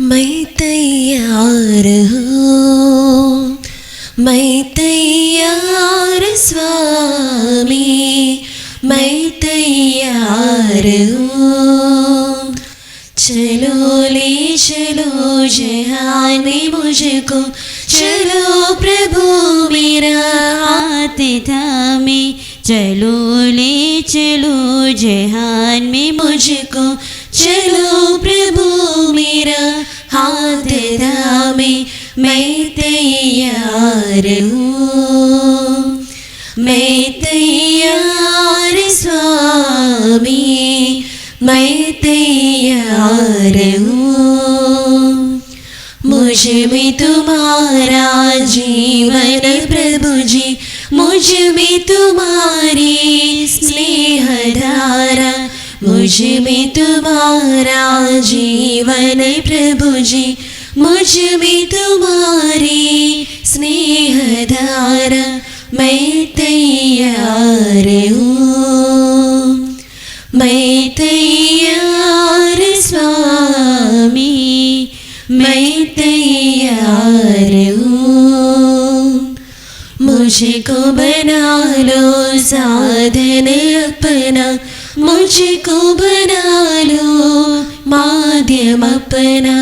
मैं तैयार हूँ, मैं तैयार स्वामी, मैं तैयार हूँ। चलो ले चलो जहान में मुझको, चलो प्रभु मेरा हाथ थामे। चलो ले चलो जहान में मुझको, चलो प्रभु मेरा हाथ थामे। मैं तैयार हूँ, मैं तैयार स्वामी, मैं तैयार हूँ। मुझ में तुम्हारा जीवन प्रभु जी, मुझ में तुम्हारी स्नेह धारा, मुझ में तुम्हारा जीवन प्रभु जी, मुझ में तुम्हारी स्नेह धारा। मैं तैयार हूँ, मैं तैयार स्वामी, मैं तैयार हूँ। मुझको बना लो साधन अपना, मुझको बना लो माध्यम अपना,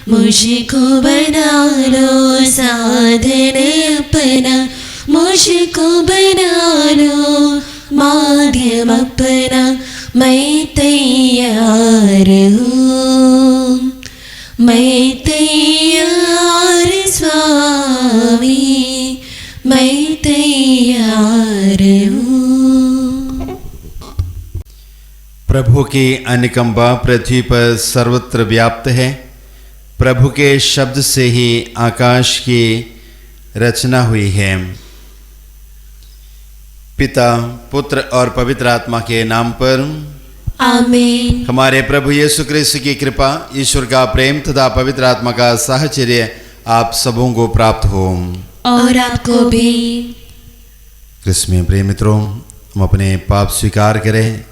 मुझको बना लो साधन अपना, मुझको बना लो माध्यम अपना। मैं तैयार हूँ, मैं तैयार स्वामी, मैं तैयार हूँ। प्रभु की अनुकंपा पृथ्वी पर सर्वत्र व्याप्त है। प्रभु के शब्द से ही आकाश की रचना हुई है। पिता, पुत्र और पवित्र आत्मा के नाम पर आमीन। हमारे प्रभु यीशु क्रिस्त की कृपा, ईश्वर का प्रेम तथा पवित्र आत्मा का साहचर्य आप सबों को प्राप्त हो और आपको भी। क्रिस्त में प्रिय मित्रों, हम अपने पाप स्वीकार करें,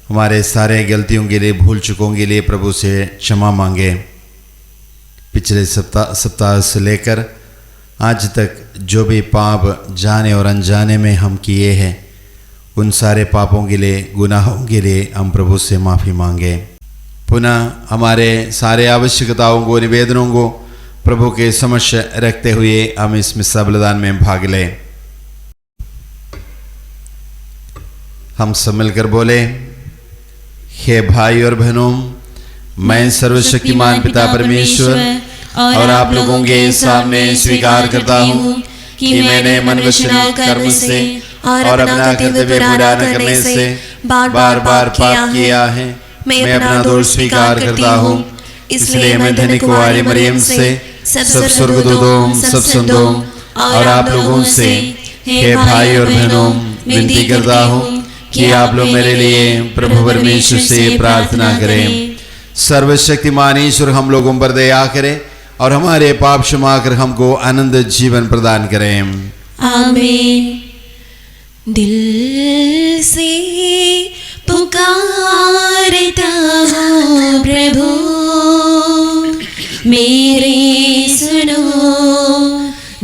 हमारे सारे गलतियों के लिए, भूल चुकों के लिए प्रभु से क्षमा मांगे। पिछले सप्ताह से लेकर आज तक जो भी पाप जाने और अनजाने में हम किए हैं, उन सारे पापों के लिए, गुनाहों के लिए हम प्रभु से माफ़ी मांगे। पुनः हमारे सारे आवश्यकताओं को, निवेदनों को प्रभु के समक्ष रखते हुए हम इस मिस्सा बलिदान में भाग लें। हम सब मिलकर बोले, हे भाई और बहनों, मैं सर्वशक्तिमान पिता परमेश्वर और आप लोगों के सामने स्वीकार करता हूँ कि मैंने मन, वचन और कर्म से और अपना कर्तव्य पूरा न करने से बार बार पाप किया है। मैं अपना दोष स्वीकार करता हूँ। इसलिए मैं धन्य कुंवारी मरियम से, सब स्वर्गदूतों, सब संतों और आप लोगों से, हे भाई और बहनों, विनती करता हूँ कि आप लोग मेरे लिए प्रभु परमेश्वर से प्रार्थना करें। सर्वशक्तिमान ईश्वर हम लोगों पर दया करे और हमारे पाप क्षमा कर हमको आनंद जीवन प्रदान करें। आमीन। दिल से पुकारता हूँ प्रभु, मेरे सुनो।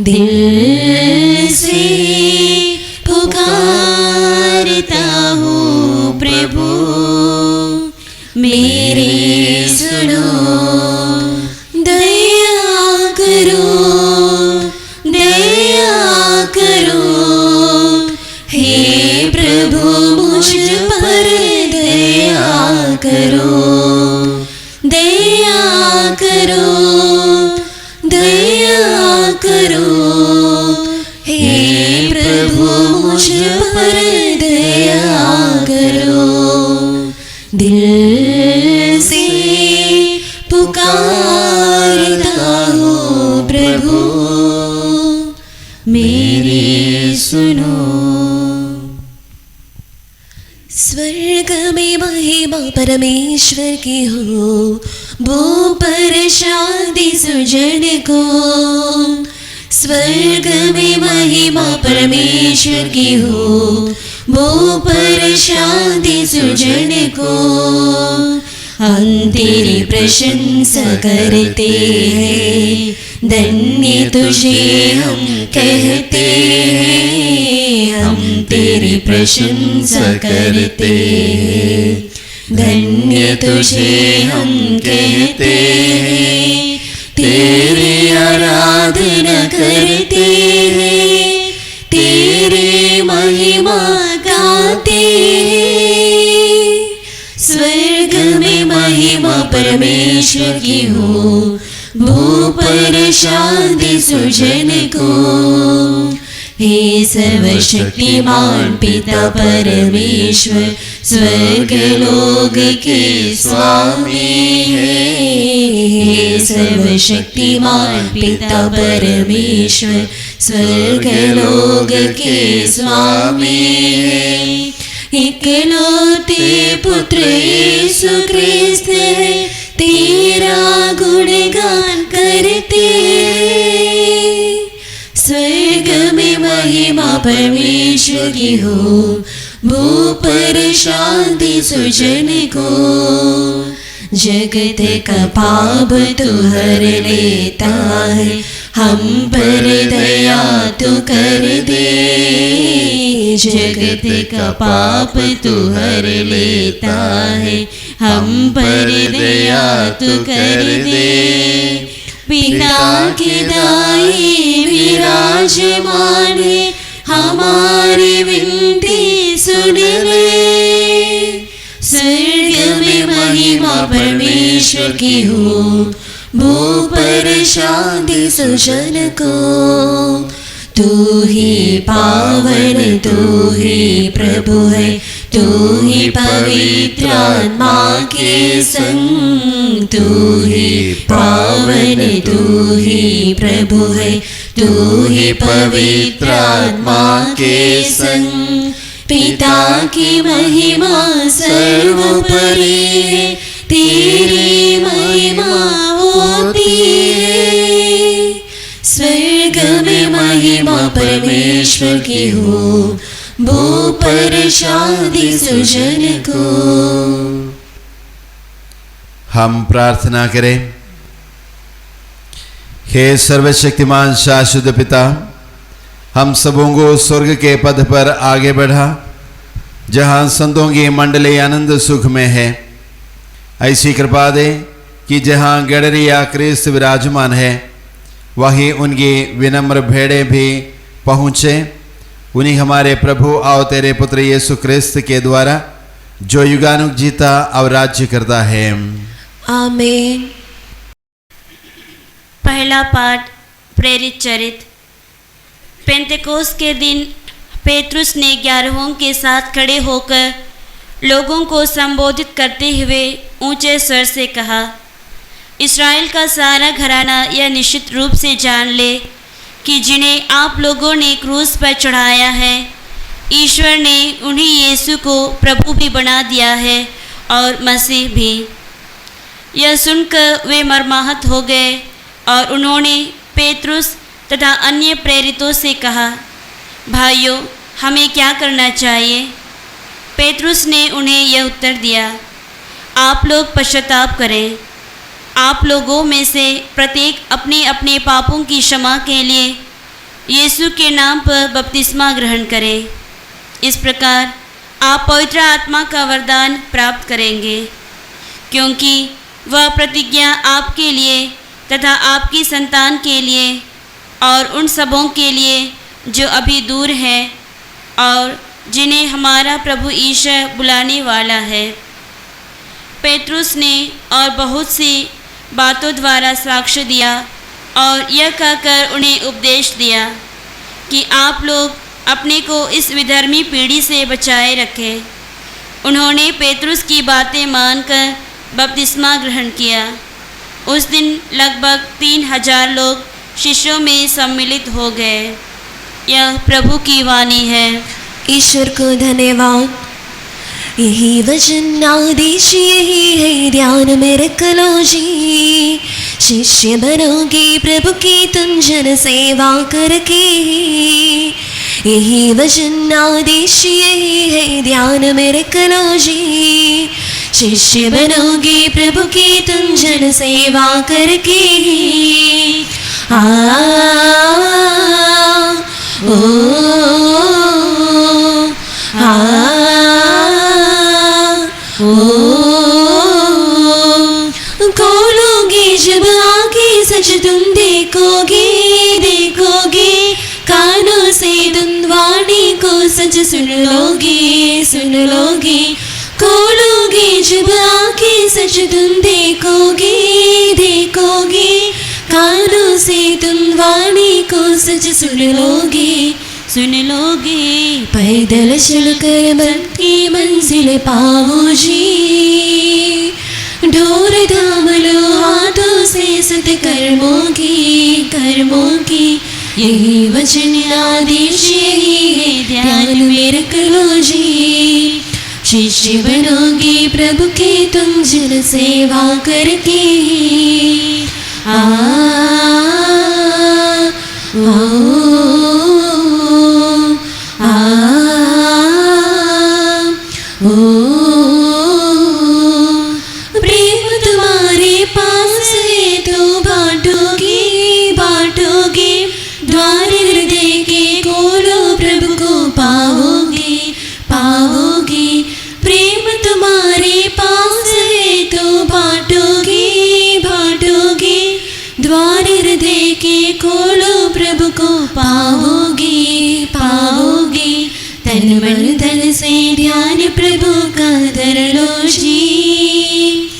दिल से पुकारता हूँ प्रभु, मेरे सुनो। दया करो, दया करो, हे प्रभु मुझ पर दया करो। दया करो, दया करो, हे प्रभु मुझ पर दया करो। दिल से पुकारता हूँ प्रभु, मेरी सुनो। स्वर्ग में महिमा परमेश्वर की हो, वो पर शांति सुजन को। स्वर्ग में महिमा परमेश्वर की हो, वो पर शांति सुजन को। हम तेरी प्रशंसा करते हैं, धन्य तुझे हम कहते हैं, हम तेरी प्रशंसा करते हैं, धन्य तुझे हम कहते हैं, तेरी आराधना करते हैं, तेरी महिमा गाते हैं। स्वर्ग में महिमा परमेश्वर की हो, भू पर शांति सुजन को। हे सर्वशक्तिमान पिता परमेश्वर, स्वर्ग लोक के स्वामी है। हे सर्वशक्तिमान पिता परमेश्वर, स्वर्ग लोक के स्वामी है। इकलौते पुत्र यीशु क्रिस्त है, तेरा गुणगान करते हैं। स्वर्ग में महिमा परमेश्वर की हो, भू पर शांति सुजन को। जगत का पाप तू हर लेता है, हम पर दया तू कर दे। जगत का पाप तू हर लेता है, हम पर दया तू कर दे। पिता के दाई विराजमान है, हमारी विनती सुन ले। स्वर्ग में महिमा परमेश्वर की हो, भू पर शांति सुजन को। तू ही पावन, तू ही प्रभु है, तू ही पवित्र आत्मा के संग। तू ही पावन, तू ही प्रभु है, तू ही पवित्र आत्मा के संग। पिता की महिमा सर्वोपरि है, तेरी महिमा होती है। स्वर्ग में महिमा परमेश्वर की हो, भू पर शांति सुजन को। हम प्रार्थना करें। हे सर्वशक्तिमान शाश्वत पिता, हम सबों को स्वर्ग के पद पर आगे बढ़ा, जहाँ संतों की मंडली आनंद सुख में है। ऐसी कृपा दे कि जहाँ गडरिया क्रिस्त विराजमान है, वहीं उनकी विनम्र भेड़े भी पहुँचे। उन्हीं हमारे प्रभु और तेरे पुत्र यीशु क्रिस्त के द्वारा, जो युगानुग जीता और राज्य करता है। आमीन। पहला पाठ, प्रेरित चरित्र। पेंतेकोस्त के दिन पेतरुस ने 11 के साथ खड़े होकर लोगों को संबोधित करते हुए ऊंचे स्वर से कहा, इस्राएल का सारा घराना यह निश्चित रूप से जान ले कि जिन्हें आप लोगों ने क्रूस पर चढ़ाया है, ईश्वर ने उन्हीं यीशु को प्रभु भी बना दिया है और मसीह भी। यह सुनकर वे मर्माहत हो गए और उन्होंने पेतरुस तथा अन्य प्रेरितों से कहा, भाइयों, हमें क्या करना चाहिए? पेतरुस ने उन्हें यह उत्तर दिया, आप लोग पश्चाताप करें। आप लोगों में से प्रत्येक अपने अपने पापों की क्षमा के लिए यीशु के नाम पर बपतिस्मा ग्रहण करें। इस प्रकार आप पवित्र आत्मा का वरदान प्राप्त करेंगे, क्योंकि वह प्रतिज्ञा आपके लिए तथा आपकी संतान के लिए और उन सबों के लिए जो अभी दूर हैं और जिन्हें हमारा प्रभु ईश्वर बुलाने वाला है। पेतरुस ने और बहुत सी बातों द्वारा साक्ष्य दिया और यह कहकर उन्हें उपदेश दिया कि आप लोग अपने को इस विधर्मी पीढ़ी से बचाए रखें। उन्होंने पेतरुस की बातें मानकर बपतिस्मा ग्रहण किया। उस दिन लगभग 3000 लोग शिष्यों में सम्मिलित हो गए। यह प्रभु की वाणी है। ईश्वर को धन्यवाद। यही वचन आदेश यही है, ध्यान में रख लो जी। शिष्य बनोगे प्रभु की तुम जन सेवा करके। यही वचन आदेश यही है, ध्यान में रख लो जी। शिष्य बनोगे प्रभु की तुम जन सेवा करके ही। ओ खोलोगे जब आंखें सच तुम देखोगे, देखोगे कानों से तुम वाणी को सच सुन लोगे, सुन लोगे। खोलोगे जब आंखें सच तुम देखोगे, देखोगे कानों से तुम वाणी को सच सुन लोगे, सुन लोगे। पैदल चलकर मन की मंजिल पाओ जी, ढोर थाम लो हाथों से सत्कर्मों की, कर्मों की। यही वचन आदेश यही है ध्यान में रख लो जी। शिष्य बनोगे प्रभु के तुम जन सेवा करके ही। प्रेम तुम्हारे पास है तो बांटोगे, बांटोगे। द्वार हृदय के खोलो प्रभु को पाओगे, पाओगे। प्रेम तुम्हारे पास है तो बांटोगे, बांटोगे। द्वार हृदय के खोलो प्रभु को पाओगे, पाओगे। तन मन धन से ध्यान प्रभु का धर लो जी,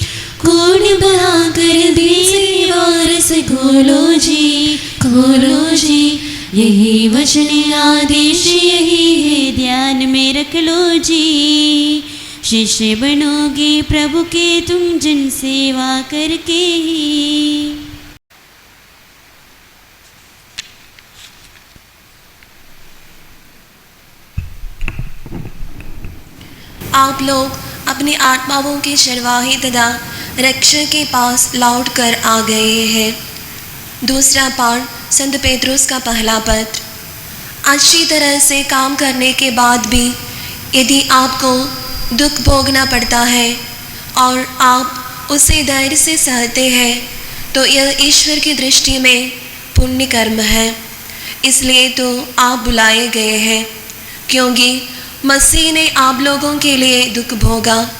कौन बहा कर भी सेवा रस खोलो जी, खोलो जी। यही वचन आदेश यही है ध्यान में रख लो जी। शिष्य बनोगे प्रभु के तुम जन सेवा करके ही। आप लोग अपनी आत्माओं के चरवाहे तथा रक्षक के पास लौट कर आ गए हैं। दूसरा पाठ संत पेत्रुस का पहला पत्र। अच्छी तरह से काम करने के बाद भी यदि आपको दुख भोगना पड़ता है और आप उसे धैर्य से सहते हैं तो यह ईश्वर की दृष्टि में पुण्य कर्म है। इसलिए तो आप बुलाए गए हैं, क्योंकि मसीह ने आप लोगों के लिए दुख भोगा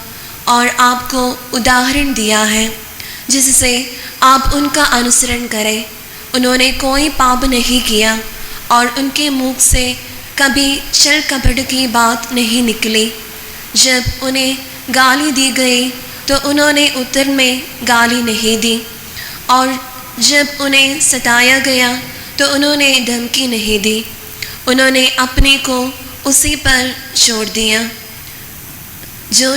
और आपको उदाहरण दिया है जिससे आप उनका अनुसरण करें। उन्होंने कोई पाप नहीं किया और उनके मुख से कभी छल कपट की बात नहीं निकली। जब उन्हें गाली दी गई तो उन्होंने उत्तर में गाली नहीं दी, और जब उन्हें सताया गया तो उन्होंने धमकी नहीं दी। उन्होंने अपने को उसी पर छोड़ दिया जो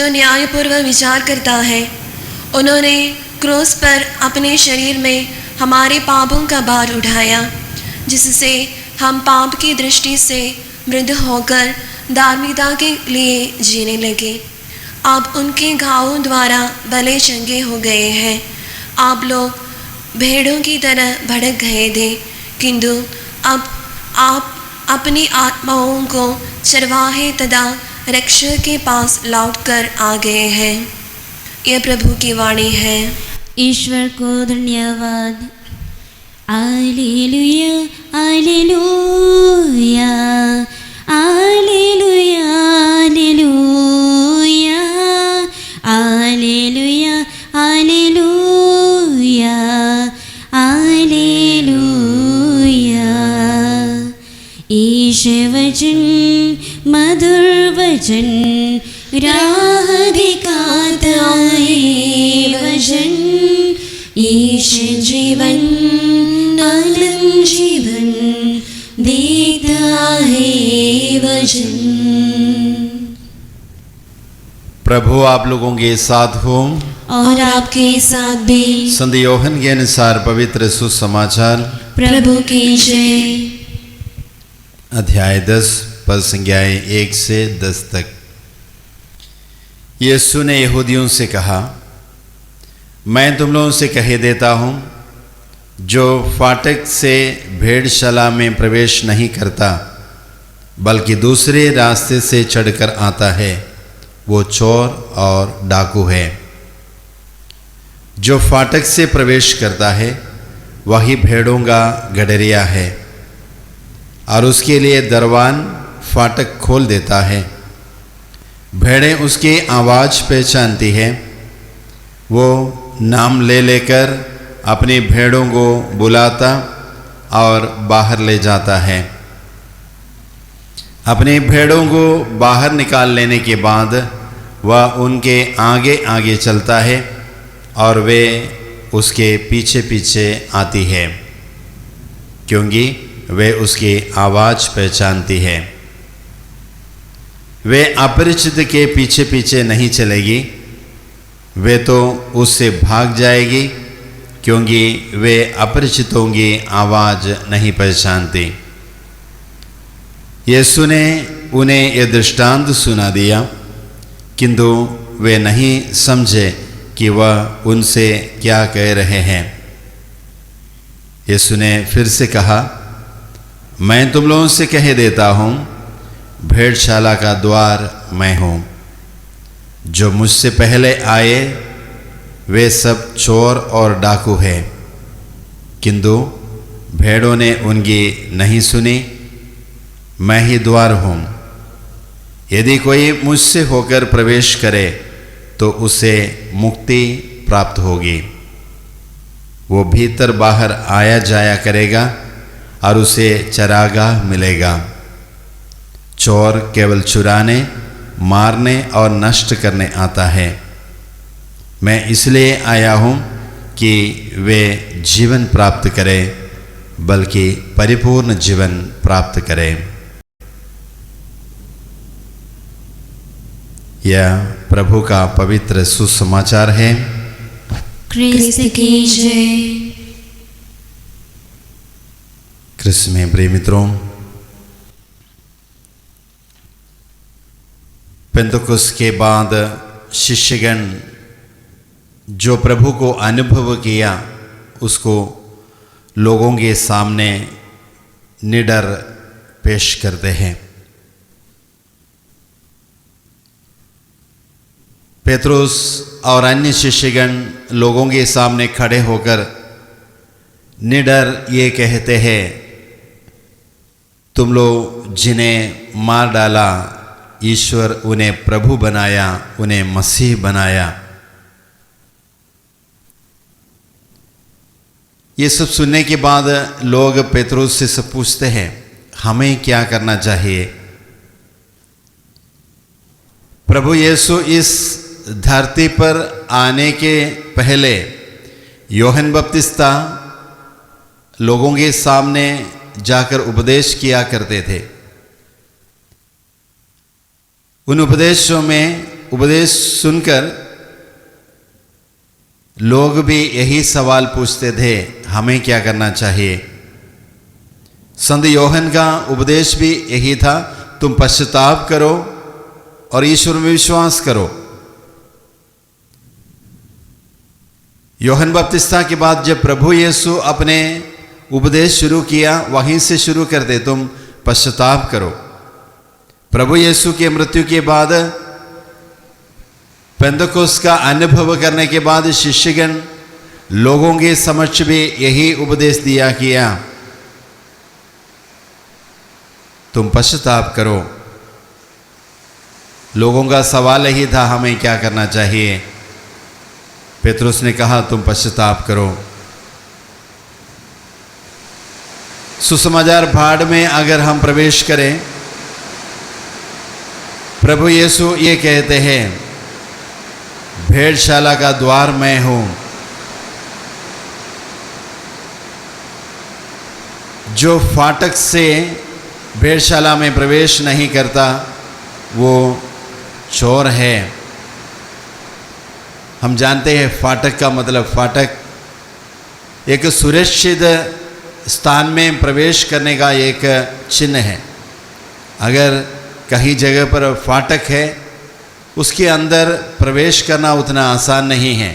न्यायपूर्वक विचार करता है। उन्होंने क्रूस पर अपने शरीर में हमारे पापों का भार उठाया, जिससे हम पाप की दृष्टि से मृत होकर धार्मिकता के लिए जीने लगे। आप उनके घावों द्वारा भले चंगे हो गए हैं। आप लोग भेड़ों की तरह भड़क गए थे, किंतु अब आप अपनी आत्माओं को चरवाहे तथा रक्षक के पास लौटकर आ गए हैं। यह प्रभु की वाणी है। ईश्वर को धन्यवाद। Hallelujah hallelujah hallelujah hallelujah hallelujah hallelujah. ईश वचन मधुर वचन राह दिखाता है वचन। ईश जीवन आनंद जीवन देता है वचन। प्रभु आप लोगों के साथ हो और आपके साथ भी। संत योहन के अनुसार पवित्र सुसमाचार। प्रभु की जय। अध्याय 10 पद संज्ञाएं 1 से 10 तक। यीशु ने यहूदियों से कहा, मैं तुम लोगों से कह देता हूँ, जो फाटक से भेड़शाला में प्रवेश नहीं करता बल्कि दूसरे रास्ते से चढ़कर आता है, वो चोर और डाकू है। जो फाटक से प्रवेश करता है वही भेड़ों का गडरिया है, और उसके लिए दरवान फाटक खोल देता है। भेड़ें उसकी आवाज़ पहचानती है, वो नाम ले लेकर अपनी भेड़ों को बुलाता और बाहर ले जाता है। अपनी भेड़ों को बाहर निकाल लेने के बाद वह उनके आगे आगे चलता है और वे उसके पीछे पीछे आती है, क्योंकि वे उसकी आवाज़ पहचानती है। वे अपरिचित के पीछे पीछे नहीं चलेगी, वे तो उससे भाग जाएगी, क्योंकि वे अपरिचितों की आवाज़ नहीं पहचानती। यीशु ने उन्हें यह दृष्टांत सुना दिया, किंतु वे नहीं समझे कि वह उनसे क्या कह रहे हैं। यीशु ने फिर से कहा, मैं तुम लोगों से कह देता हूँ, भेड़शाला का द्वार मैं हूँ। जो मुझसे पहले आए वे सब चोर और डाकू हैं, किंतु भेड़ों ने उनकी नहीं सुनी। मैं ही द्वार हूँ। यदि कोई मुझसे होकर प्रवेश करे तो उसे मुक्ति प्राप्त होगी। वो भीतर बाहर आया जाया करेगा और उसे चरागाह मिलेगा। चोर केवल चुराने, मारने और नष्ट करने आता है। मैं इसलिए आया हूँ कि वे जीवन प्राप्त करें, बल्कि परिपूर्ण जीवन प्राप्त करें। यह प्रभु का पवित्र सुसमाचार है। क्रिस्त की जय। क्रिस्त में प्रिय मित्रों, पेंतुकोस्त के बाद शिष्यगण जो प्रभु को अनुभव किया उसको लोगों के सामने निडर पेश करते हैं। पेत्रुस और अन्य शिष्यगण लोगों के सामने खड़े होकर निडर ये कहते हैं, तुम लोग जिन्हें मार डाला, ईश्वर उन्हें प्रभु बनाया, उन्हें मसीह बनाया। ये सब सुनने के बाद लोग पेत्रुस से पूछते हैं, हमें क्या करना चाहिए? प्रभु यीशु इस धरती पर आने के पहले यूहन्ना बपतिस्ता लोगों के सामने जाकर उपदेश किया करते थे। उन उपदेशों में उपदेश सुनकर लोग भी यही सवाल पूछते थे, हमें क्या करना चाहिए? संत यूहन्ना का उपदेश भी यही था, तुम पश्चाताप करो और ईश्वर में विश्वास करो। यूहन्ना बपतिस्ता के बाद जब प्रभु यीशु अपने उपदेश शुरू किया, वहीं से शुरू कर दे, तुम पश्चाताप करो। प्रभु यीशु की मृत्यु के बाद पेंतुकोस्त का अनुभव करने के बाद शिष्यगण लोगों के समक्ष भी यही उपदेश दिया किया, तुम पश्चाताप करो। लोगों का सवाल यही था, हमें क्या करना चाहिए? पेत्रुस ने कहा, तुम पश्चाताप करो। सुसमाचार भाड़ में अगर हम प्रवेश करें, प्रभु यीशु ये कहते हैं, भेड़शाला का द्वार मैं हूं। जो फाटक से भेड़शाला में प्रवेश नहीं करता वो चोर है। हम जानते हैं फाटक का मतलब, फाटक एक सुरक्षित स्थान में प्रवेश करने का एक चिन्ह है। अगर कहीं जगह पर फाटक है, उसके अंदर प्रवेश करना उतना आसान नहीं है।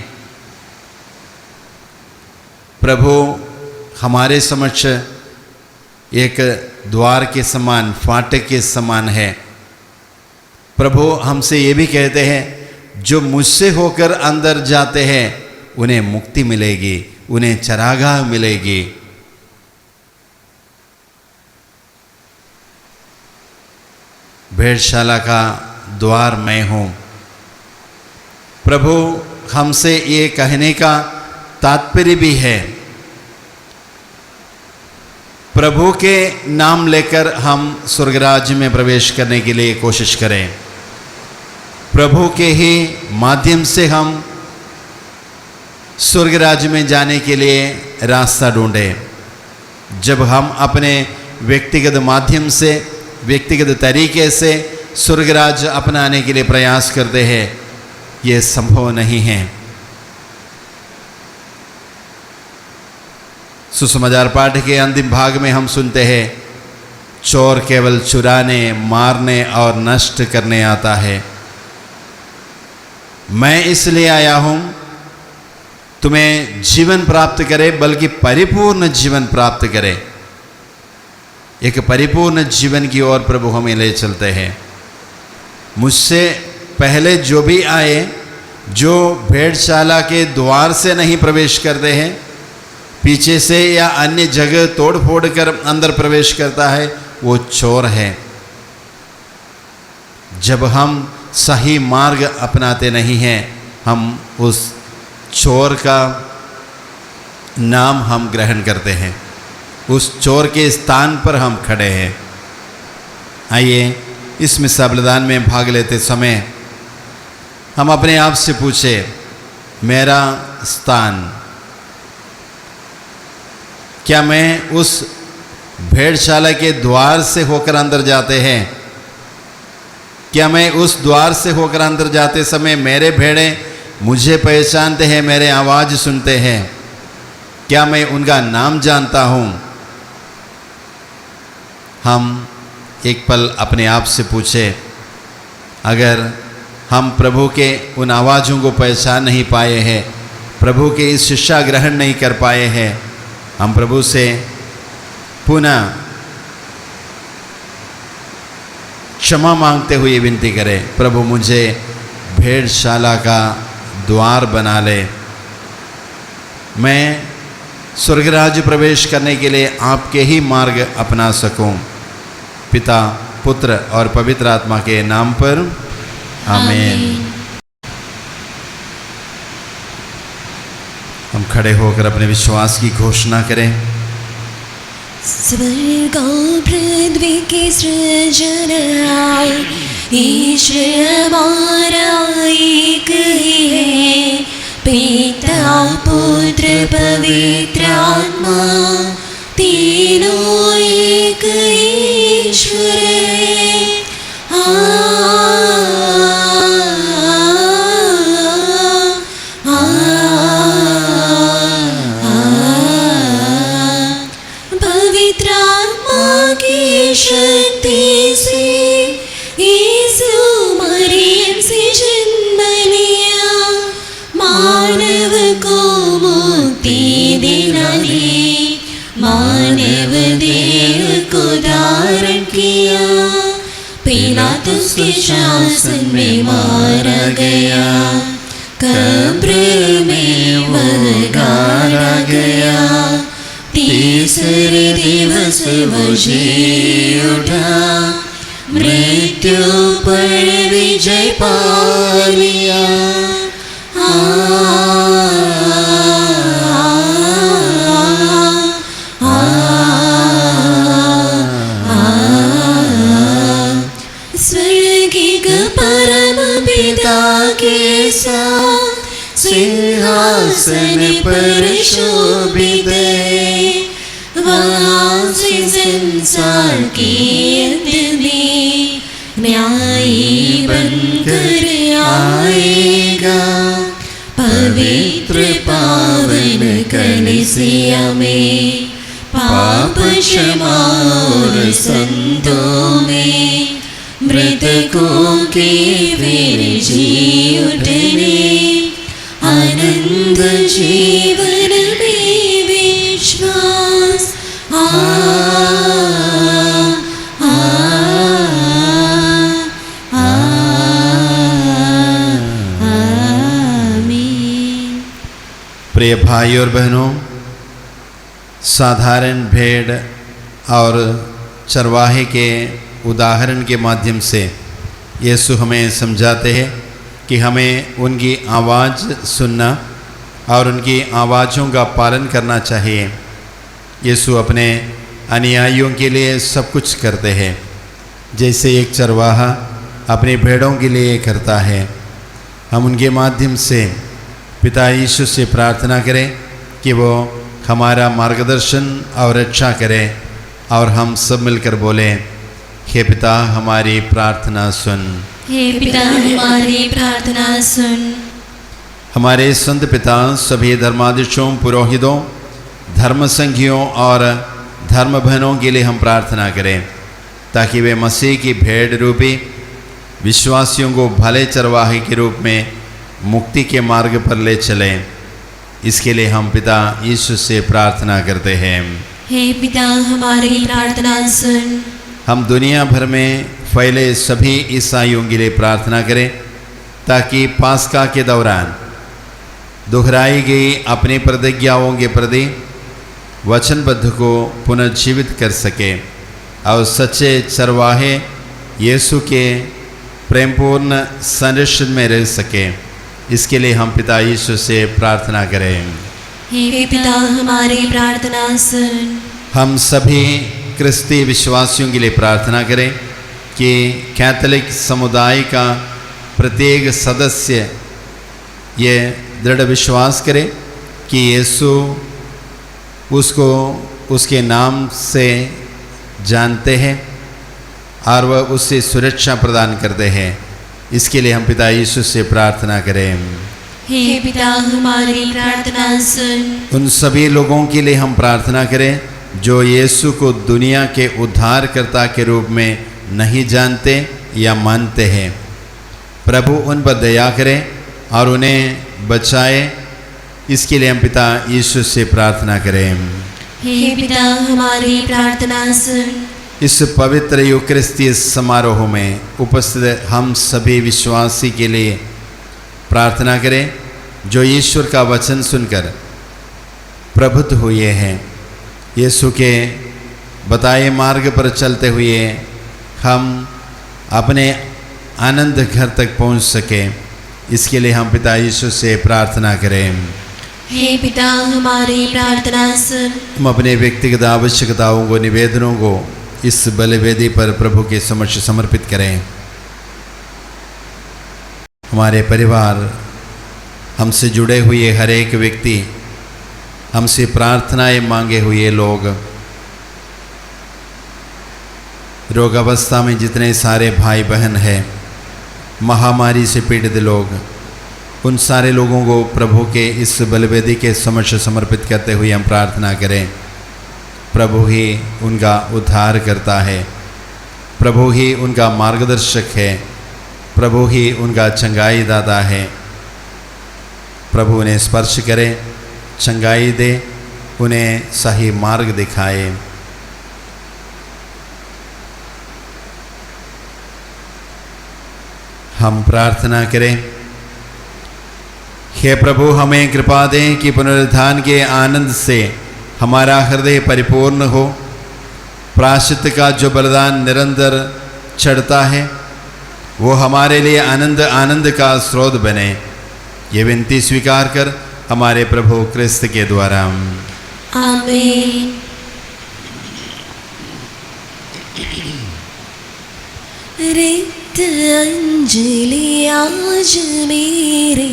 प्रभु हमारे समक्ष एक द्वार के समान, फाटक के समान है। प्रभु हमसे ये भी कहते हैं, जो मुझसे होकर अंदर जाते हैं उन्हें मुक्ति मिलेगी, उन्हें चरागाह मिलेगी। भेड़शाला का द्वार मैं हूं। प्रभु हमसे ये कहने का तात्पर्य भी है, प्रभु के नाम लेकर हम स्वर्गराज्य में प्रवेश करने के लिए कोशिश करें। प्रभु के ही माध्यम से हम स्वर्गराज्य में जाने के लिए रास्ता ढूंढें। जब हम अपने व्यक्तिगत माध्यम से, व्यक्तिगत तरीके से स्वर्गराज्य अपनाने के लिए प्रयास करते हैं, ये संभव नहीं है। सुसमाचार पाठ के अंतिम भाग में हम सुनते हैं, चोर केवल चुराने, मारने और नष्ट करने आता है। मैं इसलिए आया हूं तुम्हें जीवन प्राप्त करे, बल्कि परिपूर्ण जीवन प्राप्त करे। एक परिपूर्ण जीवन की ओर प्रभु हमें ले चलते हैं। मुझसे पहले जो भी आए, जो भेड़शाला के द्वार से नहीं प्रवेश करते हैं, पीछे से या अन्य जगह तोड़ फोड़ कर अंदर प्रवेश करता है, वो चोर है। जब हम सही मार्ग अपनाते नहीं हैं, हम उस चोर का नाम हम ग्रहण करते हैं, उस चोर के स्थान पर हम खड़े हैं। आइए इस मिसा बलिदान में भाग लेते समय हम अपने आप से पूछे, मेरा स्थान, क्या मैं उस भेड़शाला के द्वार से होकर अंदर जाते हैं? क्या मैं उस द्वार से होकर अंदर जाते समय मेरे भेड़े मुझे पहचानते हैं, मेरे आवाज़ सुनते हैं? क्या मैं उनका नाम जानता हूँ? हम एक पल अपने आप से पूछे, अगर हम प्रभु के उन आवाज़ों को पहचान नहीं पाए हैं, प्रभु के इस शिक्षा ग्रहण नहीं कर पाए हैं, हम प्रभु से पुनः क्षमा मांगते हुए विनती करें, प्रभु मुझे भेड़शाला का द्वार बना ले। मैं स्वर्गराज्य प्रवेश करने के लिए आपके ही मार्ग अपना सकूं। पिता, पुत्र और पवित्र आत्मा के नाम पर आमीन। हम खड़े होकर अपने विश्वास की घोषणा करें। स्वर्ग और पृथ्वी की सृजना, ईश्वर हमारा एक ही है, पिता पुत्र पवित्र आत्मा, तीनों एक ईश्वर है। पवित्र आत्मा की शक्ति से यीशु मरियम से जन्म लिया, मानव को मुक्ति दिलाने मानव देह को धारण किया, पिलातुस के शासन में मारा गया, कब्र में वह गाड़ा गया, तीसरे दिवस वो जी उठा, मृत्यु पर विजय पा लिया। स्वर्गिक परम पिता के साथ सिंहासन पर शोभित है, वहाँ से संसार के अंत में न्यायी बनकर आएगा। पवित्र पावन कलीसिया में पाप क्षमा और संतों में मृतकों के फिर जी उठने, आनंद जीवन में विश्वास। आ, आ, आ, आ, प्रिय भाई और बहनों, साधारण भेड़ और चरवाहे के उदाहरण के माध्यम से यीशु हमें समझाते हैं कि हमें उनकी आवाज़ सुनना और उनकी आवाज़ों का पालन करना चाहिए। यीशु अपने अनुयायियों के लिए सब कुछ करते हैं, जैसे एक चरवाहा अपनी भेड़ों के लिए करता है। हम उनके माध्यम से पिता यीशु से प्रार्थना करें कि वो हमारा मार्गदर्शन और रक्षा करें, और हम सब मिलकर बोलें, हे पिता हमारी प्रार्थना सुन। हे पिता हमारी प्रार्थना सुन। हमारे संत पिता सभी धर्माधीशों, पुरोहितों, धर्म संघियों और धर्म बहनों के लिए हम प्रार्थना करें ताकि वे मसीह की भेड़ रूपी विश्वासियों को भले चरवाहे के रूप में मुक्ति के मार्ग पर ले चलें। इसके लिए हम पिता यीशु से प्रार्थना करते हैं। हे पिता हमारी प्रार्थना सुन। हम दुनिया भर में फैले सभी ईसाइयों के लिए प्रार्थना करें ताकि पास्का के दौरान दोहराई गई अपनी प्रतिज्ञाओं के प्रति वचनबद्ध को पुनर्जीवित कर सके और सच्चे चरवाहे यीशु के प्रेमपूर्ण संरक्षण में रह सके। इसके लिए हम पिता यीशु से प्रार्थना करें। हे पिता हमारी प्रार्थना सुन। हम सभी क्रिस्ती विश्वासियों के लिए प्रार्थना करें कि कैथोलिक समुदाय का प्रत्येक सदस्य ये दृढ़ विश्वास करे कि यीशु उसको उसके नाम से जानते हैं और वह उससे सुरक्षा प्रदान करते हैं। इसके लिए हम पिता यीशु से प्रार्थना करें। हे पिता हमारी प्रार्थना सुन। उन सभी लोगों के लिए हम प्रार्थना करें जो यीशु को दुनिया के उद्धारकर्ता के रूप में नहीं जानते या मानते हैं। प्रभु उन पर दया करें और उन्हें बचाए। इसके लिए हम पिता यीशु से प्रार्थना करें। हे पिता हमारी प्रार्थना सुन। इस पवित्र यूकरिस्तीय समारोह में उपस्थित हम सभी विश्वासी के लिए प्रार्थना करें जो ईश्वर का वचन सुनकर प्रबुद्ध हुए हैं। यीशु के बताए मार्ग पर चलते हुए हम अपने आनंद घर तक पहुंच सके। इसके लिए हम पिता यीशु से प्रार्थना करें। हे पिता हमारी प्रार्थना सुन। हम अपने व्यक्तिगत आवश्यकताओं को, निवेदनों को इस बलिवेदी पर प्रभु के समक्ष समर्पित करें। हमारे परिवार, हमसे जुड़े हुए हर एक व्यक्ति, हमसे प्रार्थनाएं मांगे हुए लोग, रोगावस्था में जितने सारे भाई बहन हैं, महामारी से पीड़ित लोग, उन सारे लोगों को प्रभु के इस बलिवेदी के समक्ष समर्पित करते हुए हम प्रार्थना करें। प्रभु ही उनका उद्धार करता है, प्रभु ही उनका मार्गदर्शक है, प्रभु ही उनका चंगाई दाता है। प्रभु उन्हें स्पर्श करे, चंगाई दे, उन्हें सही मार्ग दिखाए। हम प्रार्थना करें। हे प्रभु, हमें कृपा दें कि पुनरुत्थान के आनंद से हमारा हृदय परिपूर्ण हो। प्रायश्चित का जो बलिदान निरंतर चढ़ता है वो हमारे लिए आनंद का स्रोत बने। ये विनती स्वीकार कर हमारे प्रभु क्रिस्त के द्वारा। आमीन। रिक्त अंजलि आज मेरे,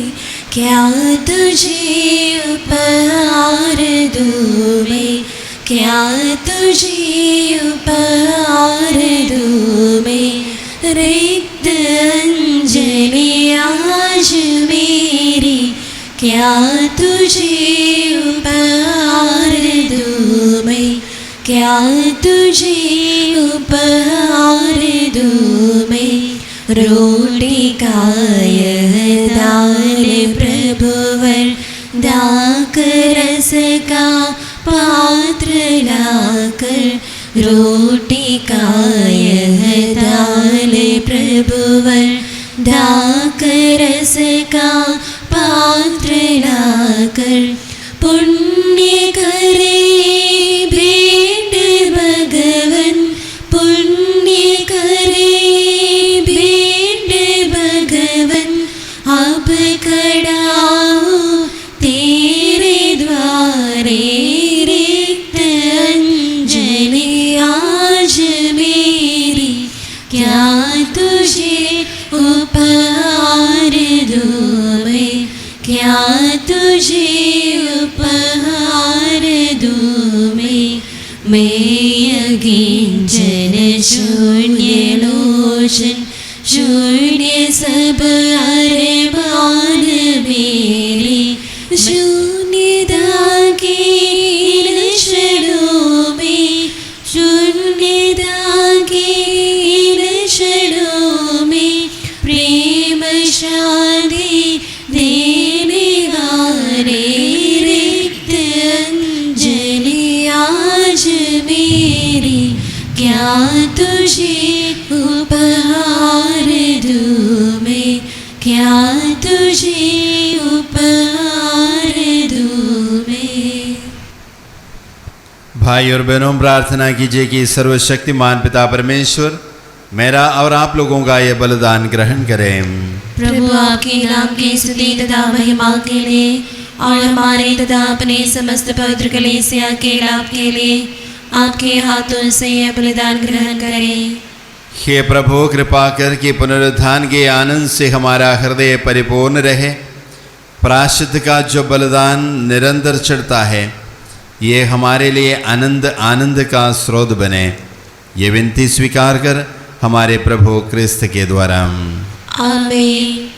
क्या तुझे उपहार दूँ मैं, क्या तुझे उपहार दूँ मैं। रिक्त अंजलि आज मेरी, क्या तुझे उपहार दूँ मैं, क्या तुझे उपहार दूँ मैं। रोटी का यह दाल प्रभुवर, दाक रस का पात्र लाकर। रोटी का यह दाल प्रभुवर, दाक रस का पात्र लाकर। पुण्य करे भेंट भगवन, पुण्य करे भेंट भगवन। अब खड़ा हूँ तेरे द्वारे, रिक्त अंजलि आज मेरी, क्या तुझे उपहार दूँ मैं, क्या तुझे उपहार दूँ मैं अकिंचन शून्य लोचन, शून्य सब अरमान मेरे, शून्यता के क्षणों में, शून्यता के क्षणों में प्रेम शांति देने वाले, रिक्त अंजलि आज मेरी, क्या तुझे उपहार दूँ मैं, क्या तुझे उपहार दूँ मैं। भाई और बहनों, प्रार्थना कीजिए कि सर्वशक्तिमान पिता परमेश्वर मेरा और आप लोगों का ये बलिदान ग्रहण करें। प्रभु आपके नाम की स्तुति तथा महिमा के लिए और हमारे तथा अपने समस्त पवित्र कलीसिया के लाभ के लिए आपके हाथों से यह बलिदान ग्रहण करें। हे प्रभु, कृपा कर कि पुनरुत्थान के आनंद से हमारा हृदय परिपूर्ण रहे। प्रायश्चित का जो बलिदान निरंतर चढ़ता है, ये हमारे लिए आनंद का स्रोत बने। ये विनती स्वीकार कर हमारे प्रभु क्रिस्त के द्वारा। आमीन।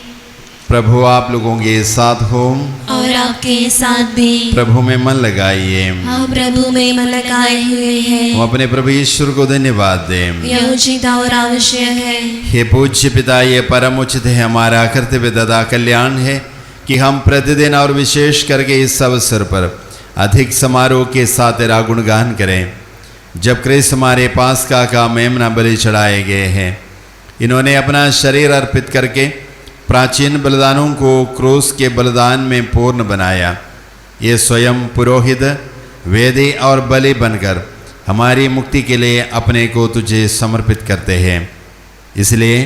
प्रभु आप लोगों के साथ हो और आपके साथ भी। प्रभु में मन लगाइए। हम प्रभु में मन लगाए हुए हैं। हम अपने प्रभु ईश्वर को धन्यवाद दें। यह उचित और आवश्यक है। हे पूज्य पिता, ये परम उचित है, हमारा कर्तव्य तथा कल्याण है कि हम प्रतिदिन और विशेष करके इस अवसर पर अधिक समारोह के साथ तेरा गुणगान करें। जब क्रिस्त हमारे पास का मेमना बलि चढ़ाए गए हैं, इन्होंने अपना शरीर अर्पित करके प्राचीन बलिदानों को क्रूस के बलिदान में पूर्ण बनाया। ये स्वयं पुरोहित, वेदी और बलि बनकर हमारी मुक्ति के लिए अपने को तुझे समर्पित करते हैं। इसलिए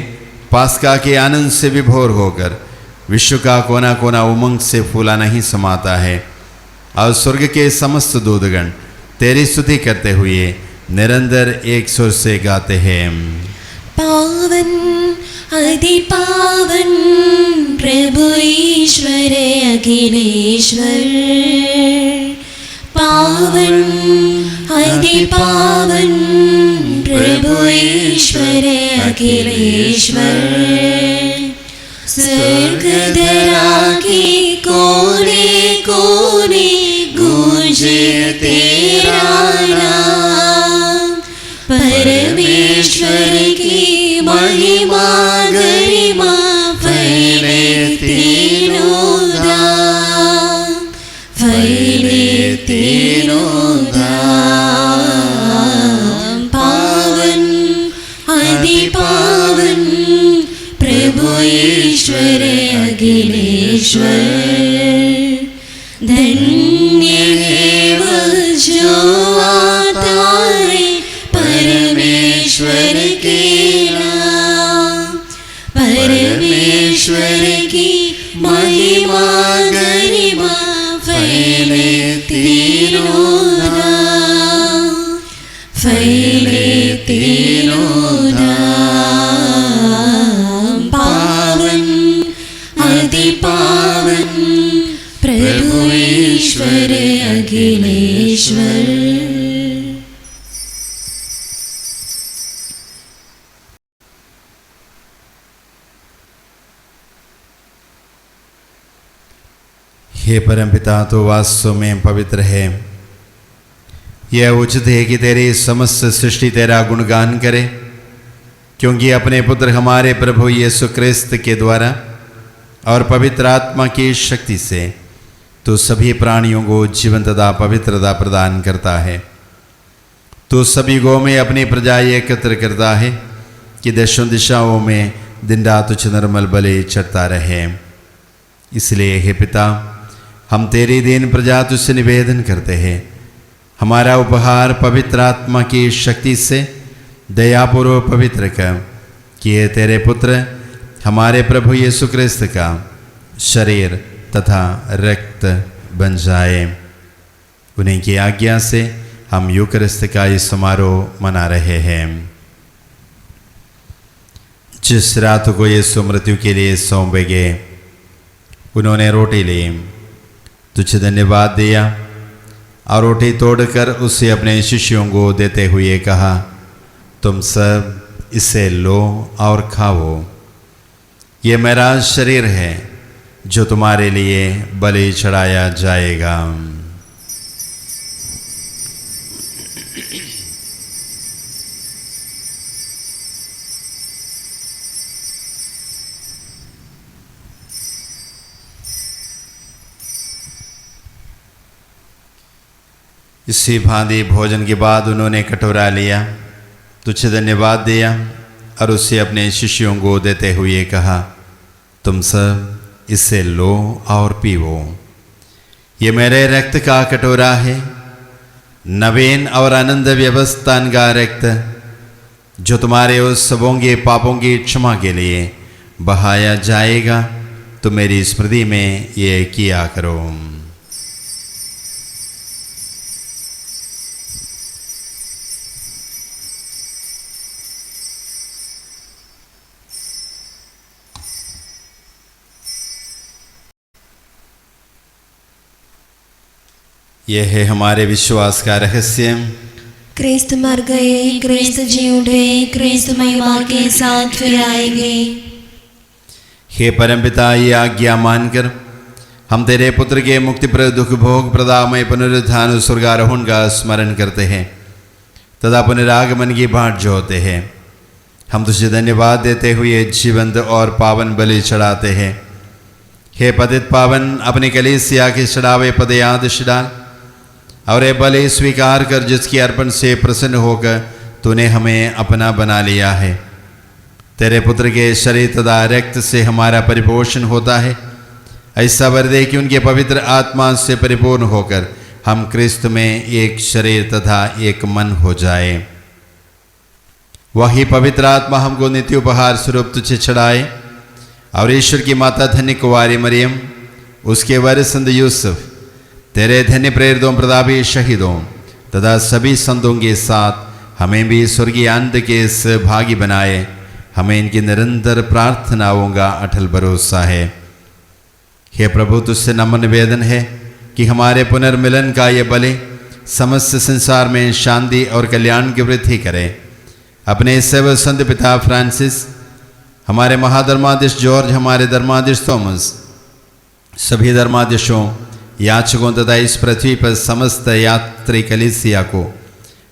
पास्का के आनंद से विभोर होकर विश्व का कोना कोना उमंग से फूला नहीं समाता है, और स्वर्ग के समस्त दूतगण तेरी स्तुति करते हुए निरंतर एक सुर से गाते हैं। पावन अति पावन प्रभु ईश्वर अखिलेश्वर, पावन अति पावन प्रभु ईश्वर अखिलेश्वर। स्वर्ग धरा के कोने कोने गूंजे तेरा नाम, परमेश्वर की महिमा गरिमा फैले तीनों धाम, फैले तीनों धाम। पावन अति पावन प्रभु ईश्वर अखिलेश्वर, धन्य है वह जो आता है परमेश्वर के नाम, परमेश्वर की महिमा गरिमा फैले तीनों धाम, फैले तीनों धाम। पावन अति पावन प्रभु ईश्वर अखिलेश्वर। हे परमपिता, तो वास्तव में पवित्र है। यह उचित है कि तेरी समस्त सृष्टि तेरा गुणगान करे, क्योंकि अपने पुत्र हमारे प्रभु यीशु क्रिस्त के द्वारा और पवित्र आत्मा की शक्ति से तो सभी प्राणियों को जीवन तथा पवित्रता प्रदान करता है। तो सभी गौ में अपनी प्रजा एकत्र करता है कि दशों दिशाओं में दिन रात तुझ निर्मल बलि चढ़ता रहे। इसलिए हे पिता, हम तेरी दीन प्रजा तुझसे निवेदन करते हैं, हमारा उपहार पवित्र आत्मा की शक्ति से दयापूर्वक पवित्र कर, कि ये तेरे पुत्र हमारे प्रभु यीशु क्रिस्त का शरीर तथा रक्त बन जाए। उन्हीं की आज्ञा से हम यूकरिस्त का ये समारोह मना रहे हैं। जिस रात को यीशु मृत्यु के लिए सौंपे गए, उन्होंने रोटी ली, तुझे धन्यवाद दिया और रोटी तोड़कर उसे अपने शिष्यों को देते हुए कहा, तुम सब इसे लो और खाओ, ये मेरा शरीर है जो तुम्हारे लिए बलि चढ़ाया जाएगा। इसी भांति भोजन के बाद उन्होंने कटोरा लिया, तुझे धन्यवाद दिया और उसे अपने शिष्यों को देते हुए कहा, तुम सब इसे लो और पीवो, ये मेरे रक्त का कटोरा है, नवीन और आनंद व्यवस्थान का रक्त, जो तुम्हारे उस सबों के पापों की क्षमा के लिए बहाया जाएगा। तो मेरी स्मृति में ये किया करो। यह है हमारे विश्वास का रहस्य। क्रिस्त मर गए, क्रिस्त जी उठे, क्रिस्त महिमा के साथ फिर आएंगे। हे परमपिता, ये आज्ञा मानकर हम तेरे पुत्र के मुक्तिप्रद दुख भोग प्रदामय पुनरुत्थान स्वर्गारोहण का स्मरण करते हैं तथा पुनरागमन की बाट जोहते हैं। हम तुझे धन्यवाद देते हुए जीवंत और पावन बलि चढ़ाते हैं। हे पतित पावन, अपनी कलीसिया के चढ़ावे पद याद डाल और ये बलि स्वीकार कर, जिसकी अर्पण से प्रसन्न होकर तूने हमें अपना बना लिया है। तेरे पुत्र के शरीर तथा रक्त से हमारा परिपोषण होता है। ऐसा वर दे कि उनके पवित्र आत्मा से परिपूर्ण होकर हम क्रिस्त में एक शरीर तथा एक मन हो जाए। वही पवित्र आत्मा हमको नित्य उपहार स्वरूप तुझे चढ़ाए और ईश्वर की माता धन्य कुंवारी मरियम, उसके वर संत यूसुफ, तेरे धन्य प्रेरितों प्रतापी शहीदों तथा सभी संतों के साथ हमें भी स्वर्गीय आनंद के सहभागी बनाए। हमें इनकी निरंतर प्रार्थनाओं का अटल भरोसा है। हे प्रभु, तुझसे नम्र निवेदन है कि हमारे पुनर्मिलन का ये बलि समस्त संसार में शांति और कल्याण की वृद्धि करे। अपने सेवक संत पिता फ्रांसिस, हमारे महाधर्माधीश जॉर्ज, हमारे धर्माधीश थॉमस, सभी धर्माधीशों, याचकों तथा इस पृथ्वी पर समस्त यात्री कलीसिया को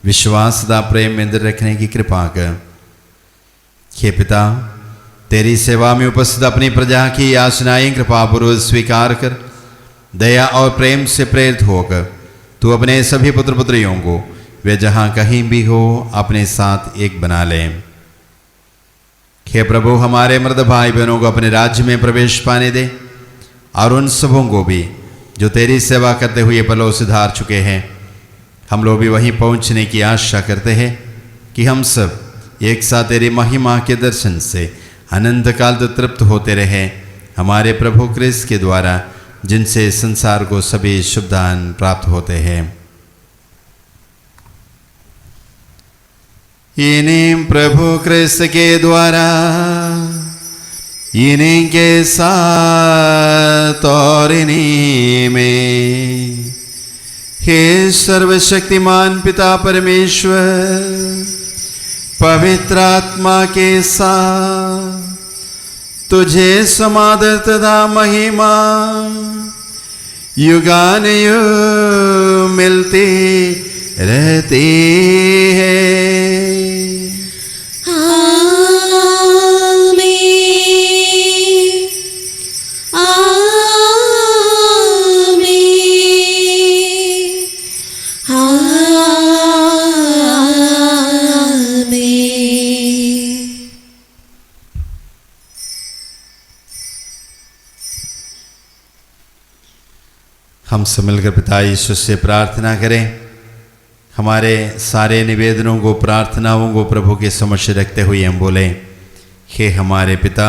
विश्वास तथा प्रेम में रखने की कृपा कर। हे पिता, तेरी सेवा में उपस्थित अपनी प्रजा की याचनाएं कृपापूर्वक स्वीकार कर, दया और प्रेम से प्रेरित होकर तू अपने सभी पुत्र पुत्रियों को वे जहाँ कहीं भी हो अपने साथ एक बना ले। हे प्रभु, हमारे मर्द भाई बहनों को अपने राज्य में प्रवेश पाने दे और उन सबों को भी जो तेरी सेवा करते हुए पलों से धार चुके हैं। हम लोग भी वहीं पहुंचने की आशा करते हैं कि हम सब एक साथ तेरी महिमा के दर्शन से अनंत काल तक तृप्त होते रहें। हमारे प्रभु क्रिस्त के द्वारा, जिनसे संसार को सभी शुभ दान प्राप्त होते हैं। इन्हीं प्रभु क्रिस्त के द्वारा, इन्हीं के साथ और इन्हीं में, हे सर्वशक्तिमान पिता परमेश्वर, पवित्र आत्मा के साथ तुझे समादर तथा महिमा युगानुयुग मिलती रहती है। हम सब मिलकर पिता यीशु से प्रार्थना करें। हमारे सारे निवेदनों को, प्रार्थनाओं को प्रभु के समक्ष रखते हुए हम बोलें, हे हमारे पिता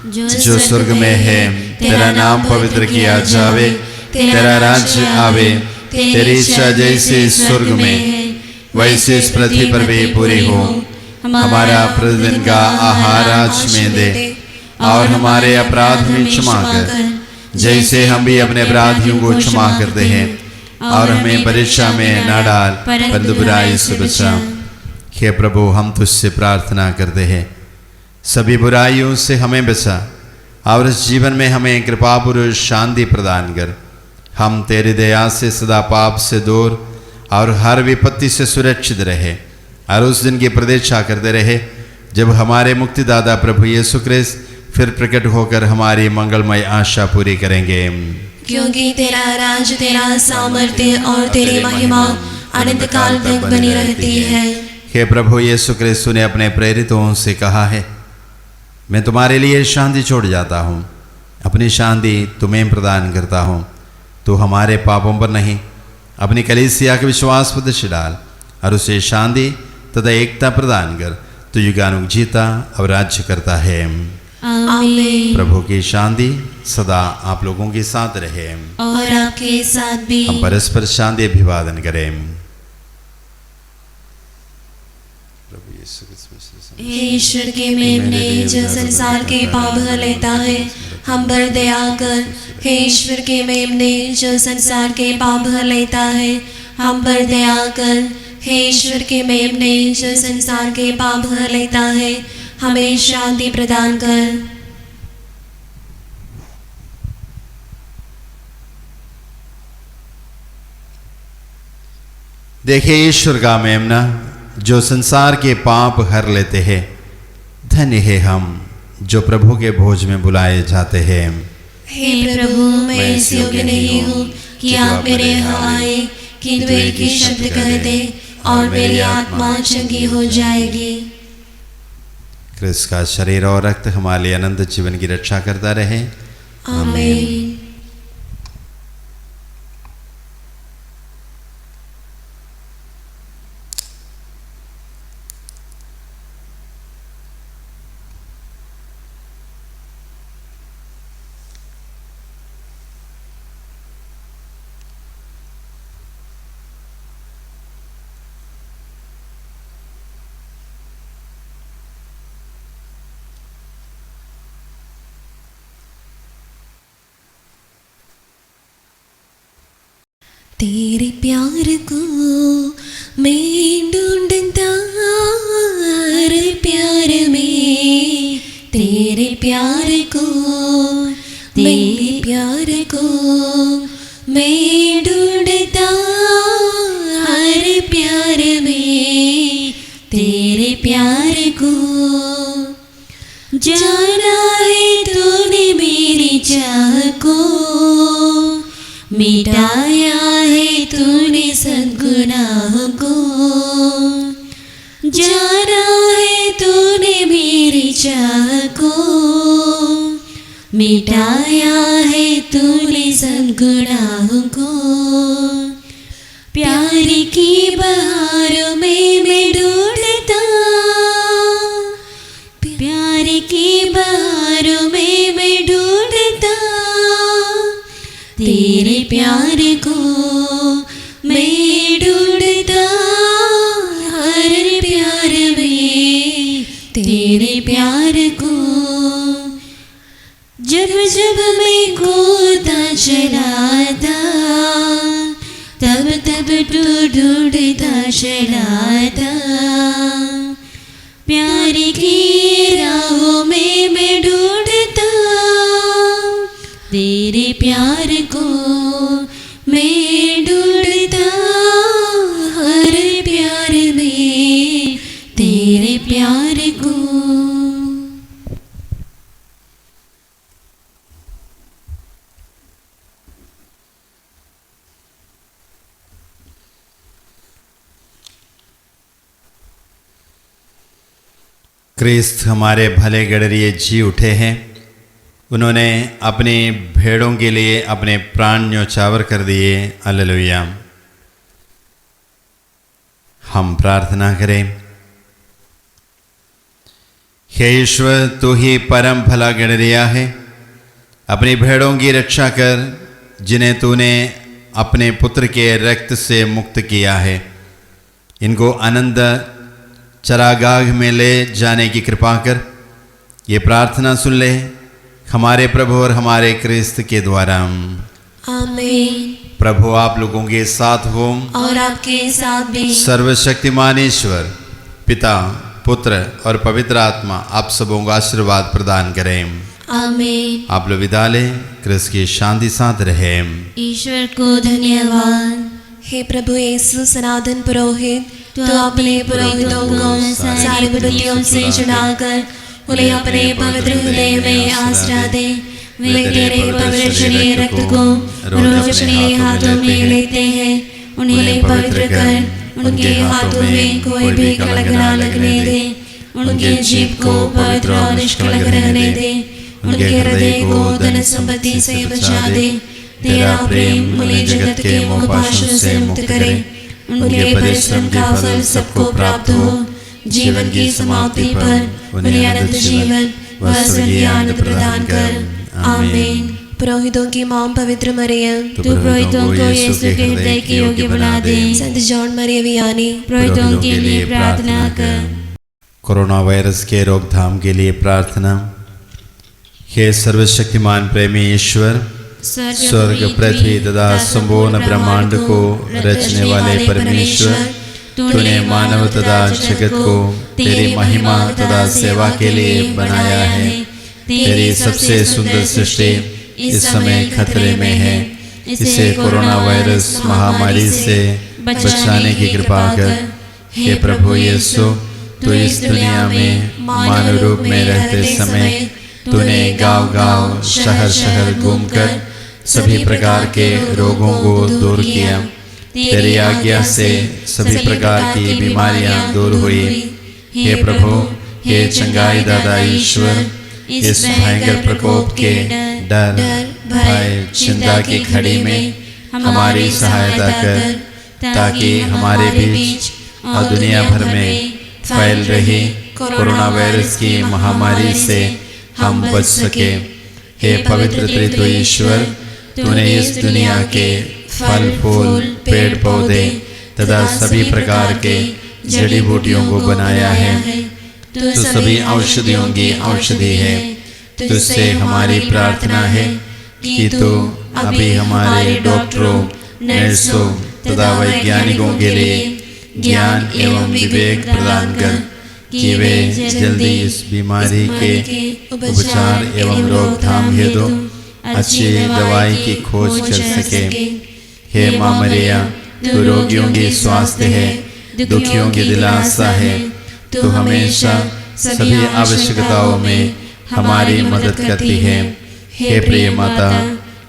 जो स्वर्ग में है, तेरा नाम पवित्र किया जावे, तेरा राज्य आवे, तेरी इच्छा जैसे स्वर्ग में वैसे इस पृथ्वी पर भी पूरी हो। हमारा प्रतिदिन का आहार आज में दे, और हमारे अपराध में क्षमा कर, जैसे हम भी अपने अपराधियों को क्षमा करते हैं, और हमें परीक्षा में न डाल परंतु बुराई से बचा। हे प्रभु, हम तुझसे प्रार्थना करते हैं, सभी बुराइयों से हमें बचा, और इस जीवन में हमें कृपा पुरुष शांति प्रदान कर। हम तेरी दया से सदा पाप से दूर और हर विपत्ति से सुरक्षित रहे, और उस दिन की प्रतीक्षा करते रहे जब हमारे मुक्तिदाता प्रभु यीशु ख्रिस्त फिर प्रकट होकर हमारी मंगलमय आशा पूरी करेंगे। क्योंकि तेरा राज, तेरा सामर्थ्य और तेरी महिमा अनंत काल तक बनी रहती है। हे प्रभु यीशु ख्रिस्त ने अपने प्रेरितों से कहा है, मैं तुम्हारे लिए शांति छोड़ जाता हूँ, अपनी शांति तुम्हें प्रदान करता हूँ। तो हमारे पापों पर नहीं, अपनी कलीसिया के विश्वास पर दृष्टि डाल, और उसे शांति तथा एकता प्रदान कर। तो युगानुग जीता और राज्य करता है। आमीन। प्रभु की शांति सदा आप लोगों के साथ रहे, और आपके साथ भी। हम परस्पर शांति अभिवादन करें। हे ईश्वर के मेमने जो संसार के पाप धो लेता है, हम पर दया कर। हे ईश्वर के मेमने जो संसार के पाप धो लेता है, हम पर दया कर। हे ईश्वर के मेमने जो संसार के पाप धो लेता है, हमें शांति प्रदान कर। देखिए ईश्वर का मेमना जो संसार के पाप हर लेते हैं। धन्य है हम जो प्रभु के भोज में बुलाए जाते हैं। हे प्रभु, मैं इस योग्य नहीं हूँ कि आप मेरे यहाँ आए, किंतु एक ही शब्द कह दे और मेरी आत्मा चंगी हो जाएगी। क्रिस्त का शरीर और रक्त हमारे लिए अनंत जीवन की रक्षा करता रहे। आमीन। तेरे प्यार को मैं ढूंढता हर प्यार में, तेरे प्यार को, मेरे प्यार को मैं ढूंढता हर प्यार में, तेरे प्यार को। जाना है तूने मेरी चाह को, मिटाया है तूने सद्गुनाह को। जाना है तूने मेरी चाह को, मिटाया है तूने सद्गुनाह को। प्यार की बहारों में मैं ढूंढता, प्यार की बहारों में मैं ढूंढता तेरे प्यार को। मैं ढूंढता हर प्यार में तेरे प्यार को। जब जब मैं खोता चला था, तब तब तू ढूंढता चला था। प्यार की राहों में मैं ढूंढता तेरे प्यार को। मैं ढूंढता हर प्यार में तेरे प्यार को। क्रिस्त हमारे भले गडरिए जी उठे हैं। उन्होंने अपनी भेड़ों के लिए अपने प्राण न्योछावर कर दिए। हालेलुया। हम प्रार्थना करें। हे ईश्वर, तू ही परम भला गणरिया है। अपनी भेड़ों की रक्षा कर, जिन्हें तूने अपने पुत्र के रक्त से मुक्त किया है। इनको आनंद चरागाह में ले जाने की कृपा कर। ये प्रार्थना सुन ले हमारे प्रभु और हमारे क्रिस्त के द्वारा। आमीन। प्रभु आप लोगों के साथ हो और आपके साथ भी। सर्वशक्तिमान ईश्वर पिता, पुत्र और पवित्र आत्मा आप सबों को आशीर्वाद प्रदान करें। आमीन। आप लोग विदा लें। क्रिस्त की शांति साथ रहे। ईश्वर को धन्यवाद। हे प्रभु यीशु सनातन पुरोहित, तो अपने पुरोहितों को सारी विपत्तियों से छुड़ाकर उन्हें अपने पवित्र हृदय में आश्रय दे। वे तेरे पवित्र शरीर रक्त को रोज अपने हाथों में लेते हैं। उन्हें पवित्र कर उनके हाथों में कोई भी कलंक न लगने दे। उनके जीभ को पवित्र और निष्कलंक रहने दे। उनके हृदय को धन संपत्ति से बचा दे। तेरा प्रेम उन्हें जगत के मोहपाशों से मुक्त करे। उनके परिश्रम का फल सबको प्राप्त हो। जीवन की समाप्ति पर उन्हें अनंत जीवन व स्वर्गीय आनंद प्रदान कर। आमीन। पुरोहितों की मां पवित्र मरियम, तू पुरोहितों को यीशु के हृदय के योग्य बना दे। संत जॉन मरिया वियानी, पुरोहितों के लिए प्रार्थना कर। कोरोना वायरस के रोकथाम के लिए प्रार्थना। हे सर्वशक्तिमान प्रेमी ईश्वर, स्वर्ग पृथ्वी तथा संपूर्ण ब्रह्मांड को रचने वाले परमेश्वर, तूने मानव तथा जगत को तेरी महिमा तथा सेवा के लिए बनाया है। तेरी सबसे सुंदर सृष्टि इस समय खतरे में है। इसे कोरोना वायरस महामारी से बचाने की कृपा कर। हे प्रभु यीशु, तू इस दुनिया में मानव रूप में रहते समय तूने गांव-गांव, शहर-शहर घूमकर सभी प्रकार के रोगों को दूर किया। तेरी आज्ञा से सभी प्रकार की बीमारियां दूर हुई। हे प्रभु, हे चंगाई दाता ईश्वर, इस भयंकर प्रकोप के डर, भय, चिंता की घड़ी में हमारी सहायता कर, ताकि हमारे बीच और दुनिया भर में फैल रही कोरोना वायरस की महामारी से हम बच सके। हे पवित्र त्रित्व ईश्वर, तूने इस दुनिया के फल फूल, पेड़ पौधे तथा सभी प्रकार के जड़ी बूटियों को बनाया है। तू सभी औषधियों की औषधि है। तुझसे हमारी प्रार्थना है कि तू अभी हमारे डॉक्टरों, नर्सों तथा वैज्ञानिकों के लिए ज्ञान एवं विवेक प्रदान कर कि वे जल्दी इस बीमारी के उपचार एवं रोकथाम हेतु अच्छी दवाई की खोज कर सके। हे मां मरिया, तू रोगियों की स्वास्थ्य है, दुखियों की दिलासा है। तू हमेशा सभी आवश्यकताओं में हमारी मदद करती है। हे प्रिय माता,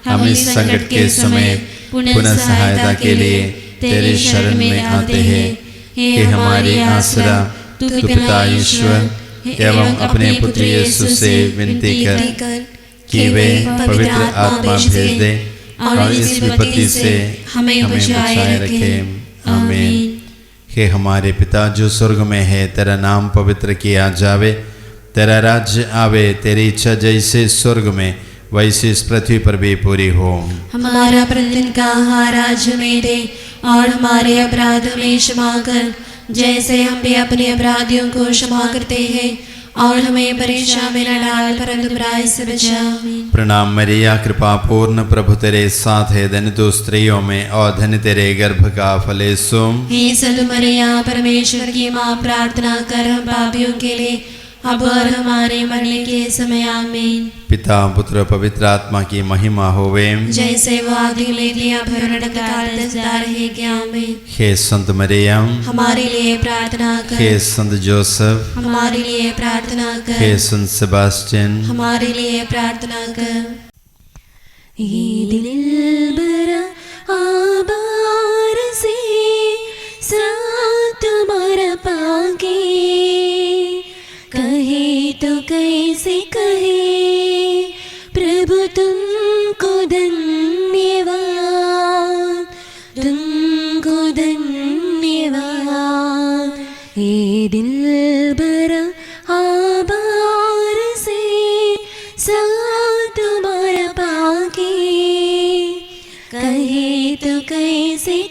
हम इस संकट के समय पुनः सहायता के लिए तेरे शरण में आते हैं। हे हमारी आसरा, तू पिता ईश्वर एवं अपने पुत्र यीशु से विनती कर कि वे पवित्र आत्मा भेज दे और इस विपत्ति से हमें बचाए रखे। आमीन। हे हमारे पिता जो स्वर्ग में है, तेरा नाम पवित्र किया जावे, तेरा राज्य आवे, तेरी इच्छा जैसे स्वर्ग में वैसे इस पृथ्वी पर भी पूरी हो। हमारा प्रतिदिन का आहार आज हमें दे और हमारे अपराध हमें क्षमा कर, जैसे हम भी अपने अपराधियों को क्षमा करते हैं। और हमें परीक्षा में न डाल, परंतु बुराई से बचा। प्रणाम मरिया, कृपा पूर्ण, प्रभु तेरे साथ है। धन्य तू स्त्रियों में और धन्य तेरे गर्भ का फल यीशु। हे सद् मरिया, परमेश्वर की माँ, प्रार्थना कर हम पापियों के लिए अब और हमारे मरने के समय। आमीन। पिता पुत्र पवित्र आत्मा की महिमा होवे, जैसे वो आदि में दिया भरकाल रहेगी। आमीन। हे संत मरिया, हमारे लिए प्रार्थना कर। हे संत जोसेफ, हमारे लिए प्रार्थना कर। हे संत सेबास्टियन, हमारे लिए प्रार्थना कर। ये दिलबरा आबार से साथ मर पाके, कहे तो कैसे कहे तू कैसे